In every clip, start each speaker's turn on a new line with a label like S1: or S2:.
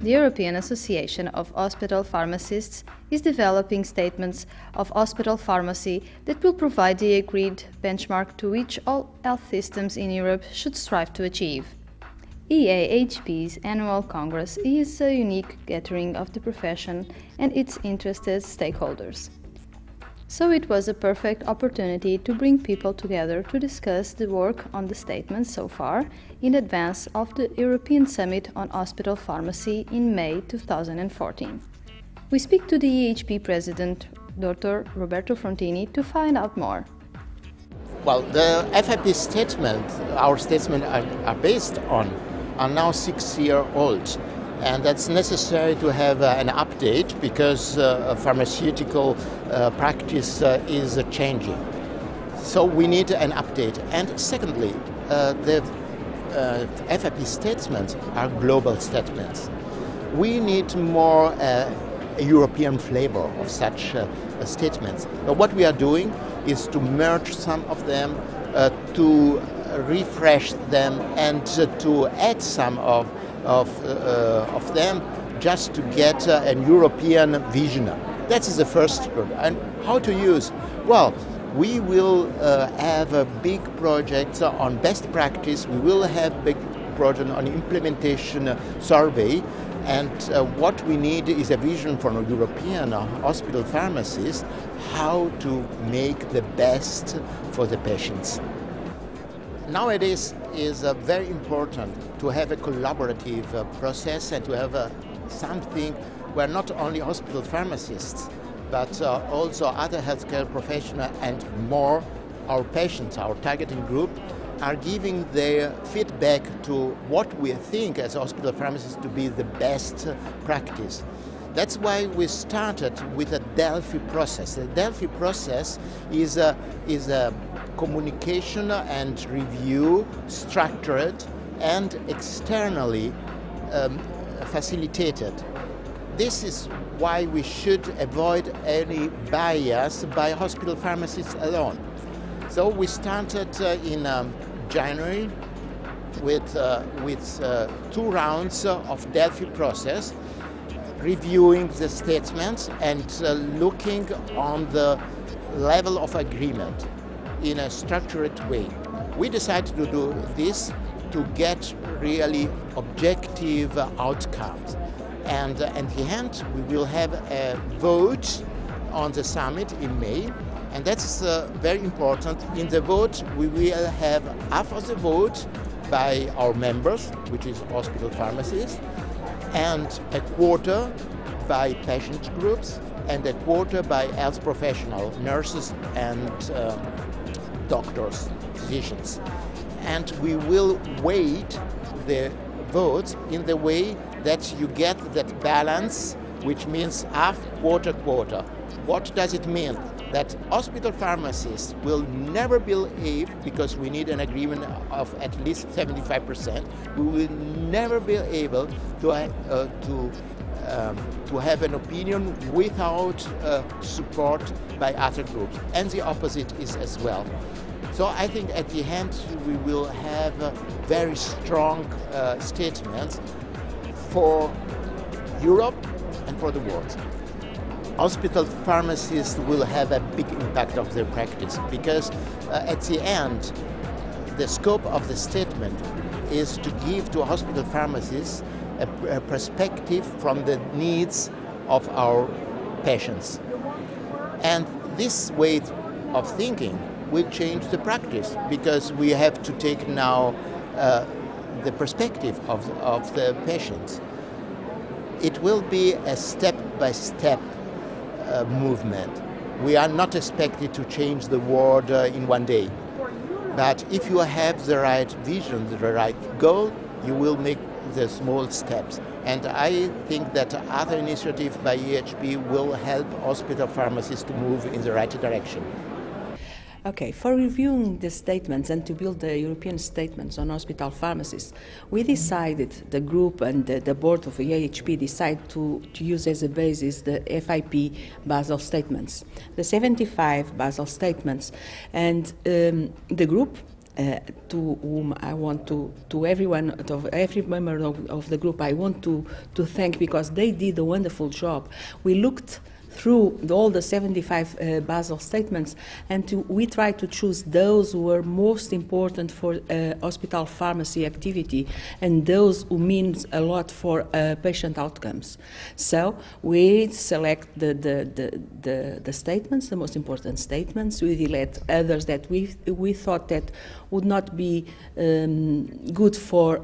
S1: The European Association of Hospital Pharmacists is developing statements of hospital pharmacy that will provide the agreed benchmark to which all health systems in Europe should strive to achieve. EAHP's annual congress is a unique gathering of the profession and its interested stakeholders. So it was a perfect opportunity to bring people together to discuss the work on the statements so far in advance of the European Summit on Hospital Pharmacy in May 2014. We speak to the EAHP President, Dr. Roberto Frontini, to find out more.
S2: Well, the FIP statement, our statement are based on, are now 6 years old. And that's necessary to have an update because pharmaceutical practice is changing. So we need an update. And secondly, the FIP statements are global statements. We need more a European flavor of such statements. But what we are doing is to merge some of them, to refresh them, and to add some of them just to get a European vision. That is the first group. And how to use? Well, we will have a big project on best practice. We will have big project on implementation survey. And what we need is a vision for a European hospital pharmacist, how to make the best for the patients. Nowadays is very important to have a collaborative process and to have something where not only hospital pharmacists but also other healthcare professionals and more our patients, our targeting group, are giving their feedback to what we think as hospital pharmacists to be the best practice. That's why we started with a Delphie process. The Delphie process is a communication and review, structured and externally facilitated. This is why we should avoid any bias by hospital pharmacists alone. So we started in January with 2 rounds of Delphie process, reviewing the statements and looking on the level of agreement in a structured way. We decided to do this to get really objective outcomes. And at the end, we will have a vote on the summit in May. And that's very important. In the vote, we will have half of the vote by our members, which is hospital pharmacists, and a quarter by patient groups, and a quarter by health professionals, nurses and doctors, physicians. And we will weight the votes in the way that you get that balance, which means half, quarter, quarter. What does it mean? That hospital pharmacists will never be able, because we need an agreement of at least 75%, we will never be able to have an opinion without support by other groups. And the opposite is as well. So I think at the end we will have very strong statements for Europe and for the world. Hospital pharmacists will have a big impact of their practice because at the end, the scope of the statement is to give to hospital pharmacists a perspective from the needs of our patients. And this way of thinking will change the practice because we have to take now the perspective of the patients. It will be a step-by-step movement. We are not expected to change the world in one day. But if you have the right vision, the right goal, you will make the small steps. And I think that other initiatives by EAHP will help hospital pharmacists to move in the right direction.
S3: Okay, for reviewing the statements and to build the European statements on hospital pharmacists, we decided, the group and the board of EAHP decided to use as a basis the FIP Basel statements, the 75 Basel statements. And the group to whom I want to everyone, to every member of the group, I want to thank, because they did a wonderful job. We looked through all the 75 Basel statements, and we tried to choose those who were most important for hospital pharmacy activity and those who means a lot for patient outcomes. So we select the statements, the most important statements. We delete others that we thought that would not be good for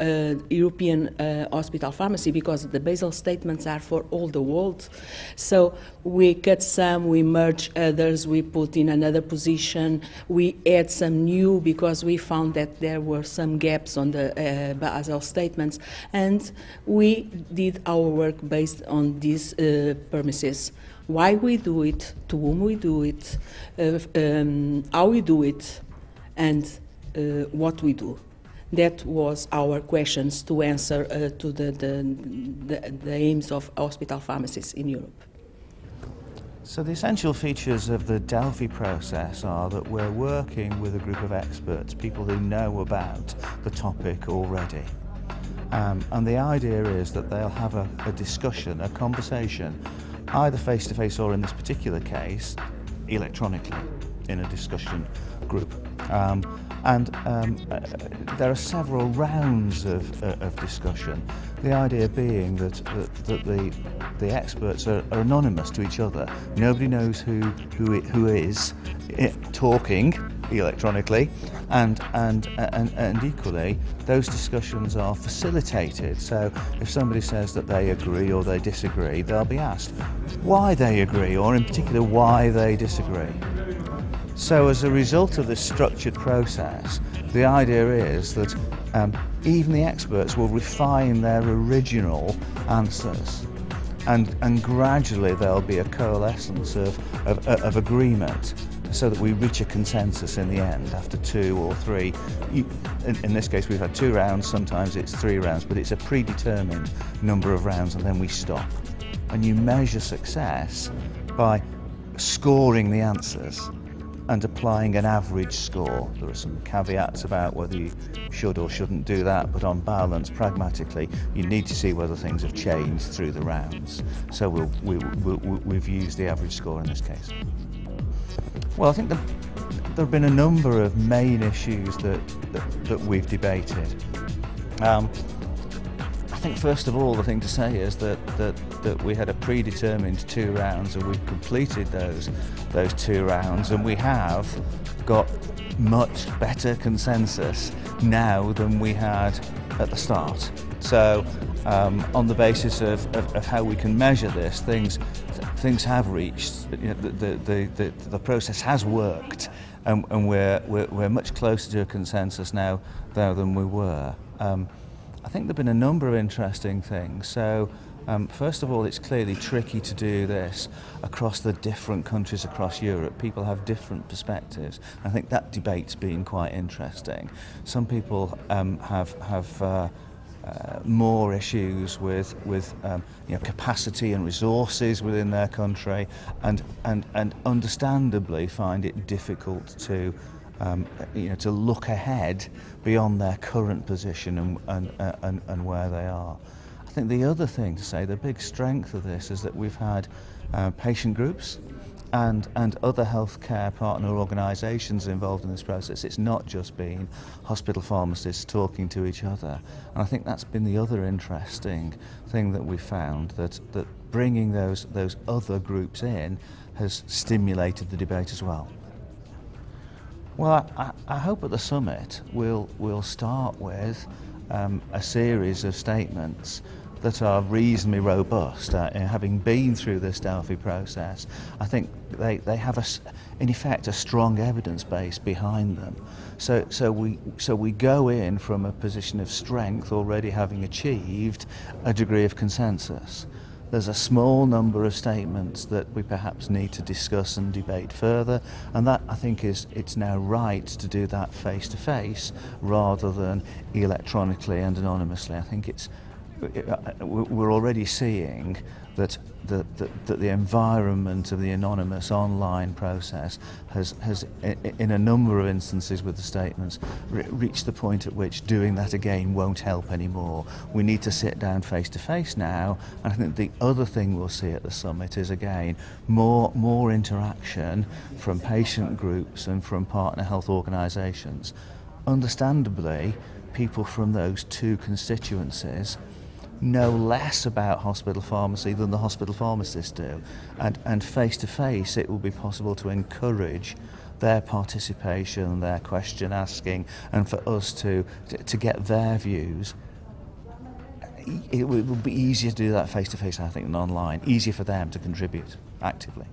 S3: European hospital pharmacy, because the Basel statements are for all the world. So we cut some, we merge others, we put in another position, we add some new because we found that there were some gaps on the Basel statements, and we did our work based on these premises. Why we do it, to whom we do it, how we do it, and what we do. That was our questions to answer to the aims of hospital pharmacists in Europe.
S4: So the essential features of the Delphie process are that we're working with a group of experts, people who know about the topic already. And the idea is that they'll have a discussion, a conversation, either face-to-face or, in this particular case, electronically in a discussion group. There are several rounds of discussion. The idea being that the experts are anonymous to each other. Nobody knows who is talking electronically, and equally those discussions are facilitated. So if somebody says that they agree or they disagree, they'll be asked why they agree, or in particular why they disagree. So as a result of this structured process, the idea is that even the experts will refine their original answers, and gradually there'll be a coalescence of agreement, so that we reach a consensus in the end after 2 or 3. In this case we've had 2 rounds, sometimes it's 3 rounds, but it's a predetermined number of rounds, and then we stop. And you measure success by scoring the answers and applying an average score. There are some caveats about whether you should or shouldn't do that, but on balance, pragmatically, you need to see whether things have changed through the rounds. So we've used the average score in this case. Well, I think there have been a number of main issues that we've debated. I think first of all the thing to say is that we had a predetermined 2 rounds, and we've completed those 2 rounds, and we have got much better consensus now than we had at the start. So on the basis of how we can measure this, things have reached, you know, the process has worked, and we're much closer to a consensus now than we were. I think there have been a number of interesting things. So first of all, it's clearly tricky to do this across the different countries across Europe. People have different perspectives. I think that debate's been quite interesting. Some people have more issues with you know, capacity and resources within their country, and understandably find it difficult to you know, to look ahead beyond their current position and where they are. I think the other thing to say, the big strength of this, is that we've had patient groups and other healthcare partner organisations involved in this process. It's not just been hospital pharmacists talking to each other. And I think that's been the other interesting thing that we found, that bringing those other groups in has stimulated the debate as well. Well, I hope at the summit we'll start with a series of statements that are reasonably robust. Having been through this Delphie process, I think they have in effect a strong evidence base behind them. So we go in from a position of strength, already having achieved a degree of consensus. There's a small number of statements that we perhaps need to discuss and debate further, and that, I think, it's now right to do that face to face rather than electronically and anonymously. I think it's we're already seeing that the environment of the anonymous online process has in a number of instances with the statements, reached the point at which doing that again won't help anymore. We need to sit down face to face now, and I think the other thing we'll see at the summit is again more interaction from patient groups and from partner health organisations. Understandably, people from those two constituencies know less about hospital pharmacy than the hospital pharmacists do, and face to face it will be possible to encourage their participation, their question asking, and for us to get their views. It will be easier to do that face to face, I think, than online. Easier for them to contribute actively.